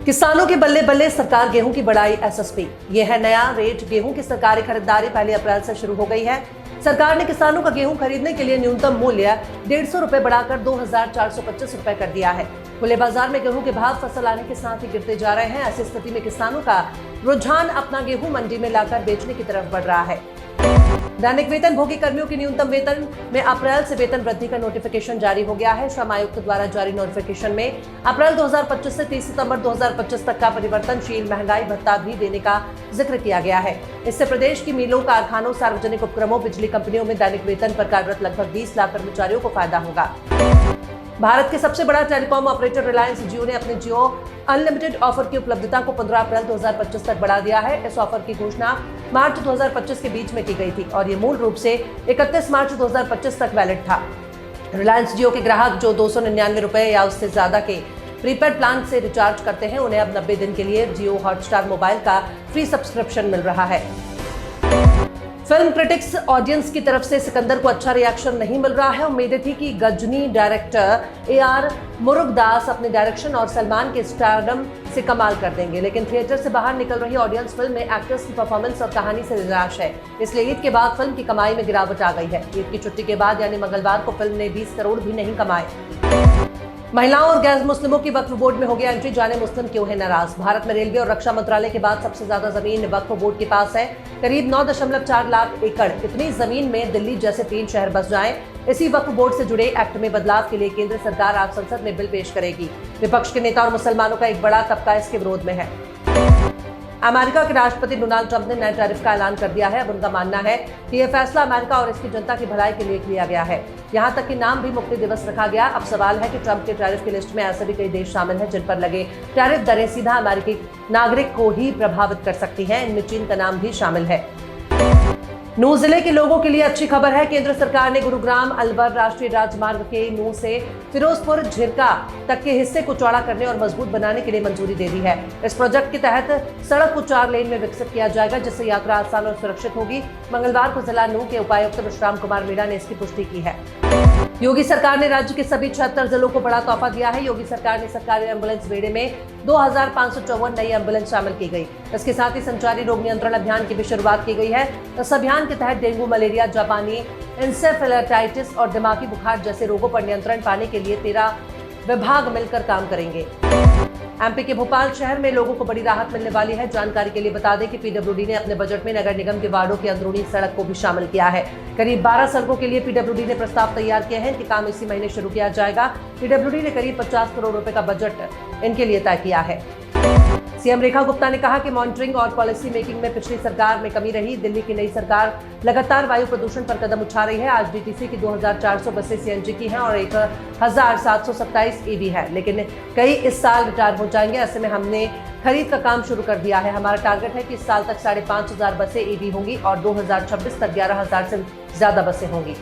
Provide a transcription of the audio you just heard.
किसानों के बल्ले बल्ले सरकार गेहूं की बढ़ाई एसएसपी। यह है नया रेट। गेहूं की सरकारी खरीदारी 1 अप्रैल से शुरू हो गई है। सरकार ने किसानों का गेहूं खरीदने के लिए न्यूनतम मूल्य 150 रुपए बढ़ाकर 2425 रुपए कर दिया है। खुले बाजार में गेहूं के भाव फसल आने के साथ ही गिरते जा रहे हैं। ऐसी स्थिति में किसानों का रुझान अपना गेहूं मंडी में लाकर बेचने की तरफ बढ़ रहा है। दैनिक वेतन भोगी कर्मियों की न्यूनतम वेतन में अप्रैल से वेतन वृद्धि का नोटिफिकेशन जारी हो गया है। श्रम आयुक्त द्वारा जारी नोटिफिकेशन में अप्रैल 2025 से 30 सितंबर 2025 तक का परिवर्तनशील महंगाई भत्ता भी देने का जिक्र किया गया है। इससे प्रदेश की मिलों, कारखानों, सार्वजनिक उपक्रमों, बिजली कंपनियों में दैनिक वेतन पर कार्यरत लगभग 20 लाख कर्मचारियों को फायदा होगा। भारत के सबसे बड़ा टेलीकॉम ऑपरेटर रिलायंस जियो ने अपने जियो अनलिमिटेड ऑफर की उपलब्धता को 15 अप्रैल 2025 तक बढ़ा दिया है। इस ऑफर की घोषणा मार्च 2025 के बीच में की गई थी और ये मूल रूप से 31 मार्च 2025 तक वैलिड था। रिलायंस जियो के ग्राहक जो 299 रुपए या उससे ज्यादा के प्रीपेड प्लान से रिचार्ज करते हैं, उन्हें अब 90 दिन के लिए जियो हॉटस्टार मोबाइल का फ्री सब्सक्रिप्शन मिल रहा है। फिल्म क्रिटिक्स ऑडियंस की तरफ से सिकंदर को अच्छा रिएक्शन नहीं मिल रहा है। उम्मीदें थी कि गजनी डायरेक्टर AR मुरुगदास अपने डायरेक्शन और सलमान के स्टारडम से कमाल कर देंगे, लेकिन थिएटर से बाहर निकल रही ऑडियंस फिल्म में एक्टर्स की परफॉर्मेंस और कहानी से निराश है। इसलिए ईद के बाद फिल्म की कमाई में गिरावट आ गई है। ईद की छुट्टी के बाद यानी मंगलवार को फिल्म ने 20 करोड़ भी नहीं कमाए। महिलाओं और गैर मुस्लिमों की वक्फ बोर्ड में हो गया एंट्री, जाने मुस्लिम क्यों है नाराज। भारत में रेलवे और रक्षा मंत्रालय के बाद सबसे ज्यादा जमीन वक्फ बोर्ड के पास है, करीब 9.4 लाख एकड़। इतनी जमीन में दिल्ली जैसे 3 शहर बस जाएं। इसी वक्फ बोर्ड से जुड़े एक्ट में बदलाव के लिए केंद्र सरकार आज संसद में बिल पेश करेगी। विपक्ष के नेता और मुसलमानों का एक बड़ा तबका इसके विरोध में है। अमेरिका के राष्ट्रपति डोनाल्ड ट्रंप ने नए टैरिफ का ऐलान कर दिया है। अब उनका मानना है कि यह फैसला अमेरिका और इसकी जनता की भलाई के लिए लिया गया है। यहां तक कि नाम भी मुक्ति दिवस रखा गया। अब सवाल है कि ट्रंप के टैरिफ की लिस्ट में ऐसे भी कई देश शामिल हैं जिन पर लगे टैरिफ दरें सीधा अमेरिकी नागरिक को ही प्रभावित कर सकती हैं। इनमें चीन का नाम भी शामिल है। नूह जिले के लोगों के लिए अच्छी खबर है। केंद्र सरकार ने गुरुग्राम अलवर राष्ट्रीय राजमार्ग के नूह से फिरोजपुर झिरका तक के हिस्से को चौड़ा करने और मजबूत बनाने के लिए मंजूरी दे दी है। इस प्रोजेक्ट के तहत सड़क को 4 लेन में विकसित किया जाएगा, जिससे यात्रा आसान और सुरक्षित होगी। मंगलवार को जिला नूह के उपायुक्त विश्राम कुमार मीणा ने इसकी पुष्टि की है। योगी सरकार ने राज्य के सभी 76 जिलों को बड़ा तोहफा दिया है। योगी सरकार ने सरकारी एम्बुलेंस बेड़े में 2554 नई एम्बुलेंस शामिल की गई। इसके साथ ही संचारी रोग नियंत्रण अभियान की भी शुरुआत की गई है। इस अभियान के तहत डेंगू, मलेरिया, जापानी इंसेफेलाइटिस और दिमागी बुखार जैसे रोगों पर नियंत्रण पाने के लिए 13 विभाग मिलकर काम करेंगे। एमपी के भोपाल शहर में लोगों को बड़ी राहत मिलने वाली है। जानकारी के लिए बता दें कि पीडब्ल्यूडी ने अपने बजट में नगर निगम के वार्डों की अंदरूनी सड़क को भी शामिल किया है। करीब 12 सड़कों के लिए पीडब्ल्यूडी ने प्रस्ताव तैयार किए हैं। इनके काम इसी महीने शुरू किया जाएगा। पीडब्ल्यूडी ने करीब 50 करोड़ रुपए का बजट इनके लिए तय किया है। सीएम रेखा गुप्ता ने कहा कि मॉनिटरिंग और पॉलिसी मेकिंग में पिछली सरकार में कमी रही। दिल्ली की नई सरकार लगातार वायु प्रदूषण पर कदम उठा रही है। आज डीटीसी की 2400 बसें सीएनजी की हैं और 1727 ईवी है, लेकिन कई इस साल रिटायर हो जाएंगे। ऐसे में हमने खरीद का काम शुरू कर दिया है। हमारा टारगेट है कि इस साल तक 5500 बसें ईवी होंगी और 2026 तक 11000 से ज्यादा बसें होंगी।